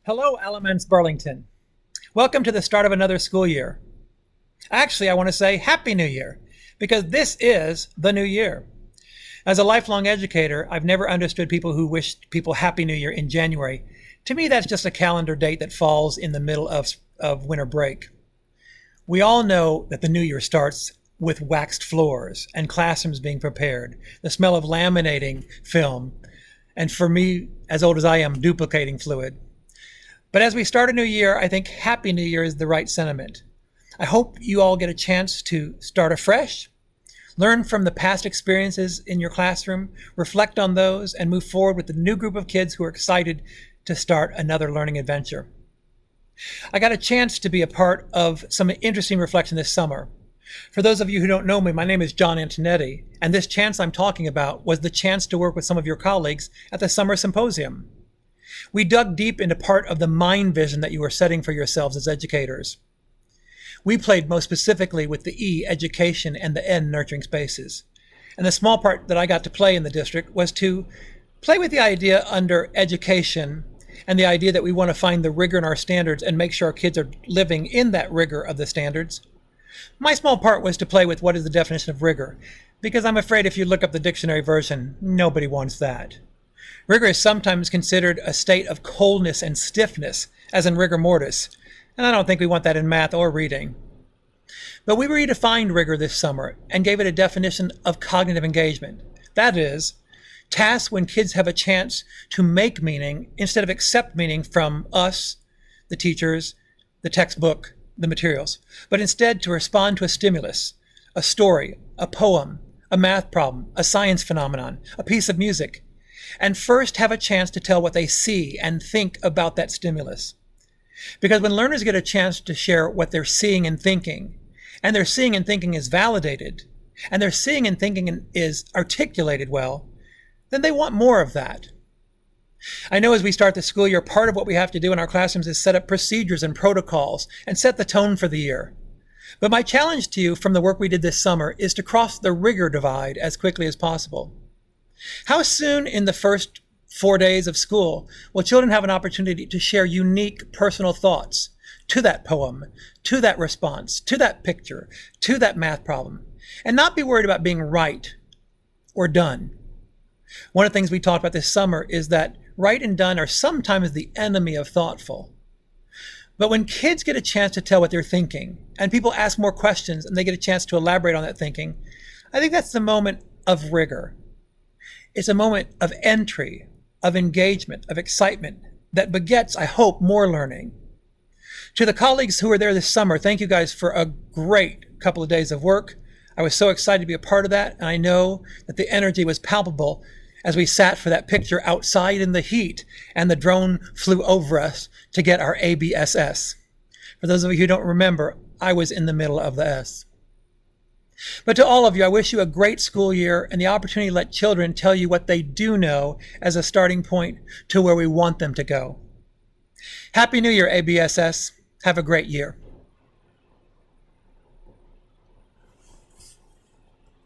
Hello, Alamance-Burlington. Welcome to the start of another school year. Actually, I want to say Happy New Year, because this is the new year. As a lifelong educator, I've never understood people who wish people Happy New Year in January. To me, that's just a calendar date that falls in the middle of winter break. We all know that the new year starts with waxed floors and classrooms being prepared, the smell of laminating film, and for me, as old as I am, duplicating fluid. But as we start a new year, I think Happy New Year is the right sentiment. I hope you all get a chance to start afresh, learn from the past experiences in your classroom, reflect on those, and move forward with the new group of kids who are excited to start another learning adventure. I got a chance to be a part of some interesting reflection this summer. For those of you who don't know me, my name is John Antonetti, and this chance I'm talking about was the chance to work with some of your colleagues at the summer symposium. We dug deep into part of the mind vision that you are setting for yourselves as educators. We played most specifically with the E, education, and the N, nurturing spaces. And the small part that I got to play in the district was to play with the idea under education and the idea that we want to find the rigor in our standards and make sure our kids are living in that rigor of the standards. My small part was to play with what is the definition of rigor, because I'm afraid if you look up the dictionary version, nobody wants that. Rigor is sometimes considered a state of coldness and stiffness, as in rigor mortis, and I don't think we want that in math or reading. But we redefined rigor this summer and gave it a definition of cognitive engagement. That is, tasks when kids have a chance to make meaning instead of accept meaning from us, the teachers, the textbook, the materials, but instead to respond to a stimulus, a story, a poem, a math problem, a science phenomenon, a piece of music, and first have a chance to tell what they see and think about that stimulus. Because when learners get a chance to share what they're seeing and thinking, and their seeing and thinking is validated, and their seeing and thinking is articulated well, then they want more of that. I know as we start the school year, part of what we have to do in our classrooms is set up procedures and protocols and set the tone for the year. But my challenge to you from the work we did this summer is to cross the rigor divide as quickly as possible. How soon in the first 4 days of school will children have an opportunity to share unique personal thoughts to that poem, to that response, to that picture, to that math problem, and not be worried about being right or done? One of the things we talked about this summer is that right and done are sometimes the enemy of thoughtful. But when kids get a chance to tell what they're thinking, and people ask more questions and they get a chance to elaborate on that thinking, I think that's the moment of rigor. It's a moment of entry, of engagement, of excitement that begets, I hope, more learning. To the colleagues who were there this summer, thank you guys for a great couple of days of work. I was so excited to be a part of that, and I know that the energy was palpable as we sat for that picture outside in the heat and the drone flew over us to get our ABSS. For those of you who don't remember, I was in the middle of the S. But to all of you, I wish you a great school year and the opportunity to let children tell you what they do know as a starting point to where we want them to go. Happy New Year, ABSS. Have a great year.